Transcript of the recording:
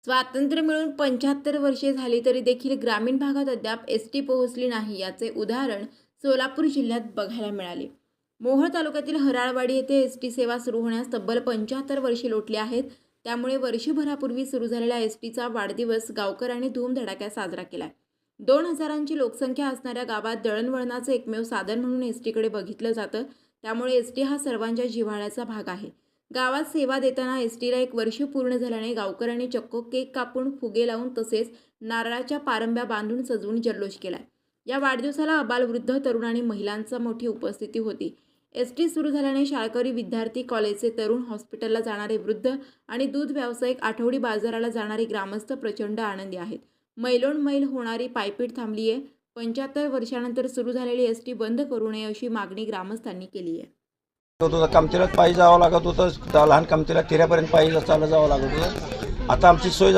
स्वातंत्र्य मिळून 75 वर्षे झाली तरी देखील ग्रामीण भागात अद्याप एसटी पोहोचली नाही, याचे उदाहरण सोलापूर जिल्ह्यात बघायला मिळाले। मोहोळ तालुक्यातील हराळवाडी येथे एसटी सेवा सुरू होण्यास तब्बल 75 वर्षे लोटली आहेत। त्यामुळे वर्षभरापूर्वी सुरू झालेल्या एसटीचा वाढदिवस गावकऱ्यांनी धूमधडाक्यात साजरा केलाय। 2000ची लोकसंख्या असणाऱ्या गावात दळणवळणाचे एकमेव साधन म्हणून एसटीकडे बघितलं जातं। त्यामुळे एसटी हा सर्वांच्या जिव्हाळ्याचा भाग आहे। गावात सेवा देताना एसटीला 1 वर्ष पूर्ण झाल्याने गावकऱ्यांनी चक्क केक कापून, फुगे लावून तसेच नारळाच्या पारंब्या बांधून सजवून जल्लोष केलाय। या वाढदिवसाला अबालवृद्ध, तरुण आणि महिलांची मोठी उपस्थिती होती। एसटी सुरू झाल्याने शाळकरी विद्यार्थी, कॉलेजचे तरुण, हॉस्पिटलला जाणारे वृद्ध आणि दूध व्यावसायिक, आठवडी बाजाराला जाणारे ग्रामस्थ प्रचंड आनंदी आहेत। मैलोन मैल होणारी पायपीट थांबली आहे। 75 वर्षानंतर सुरू झालेली एसटी बंद करू नये अशी मागणी ग्रामस्थांनी केली आहे। कमतीला पायी जावं लागत होतं, लहान कमतीला किऱ्यापर्यंत पायी चालत जावं लागत होतं। आता आमची सोय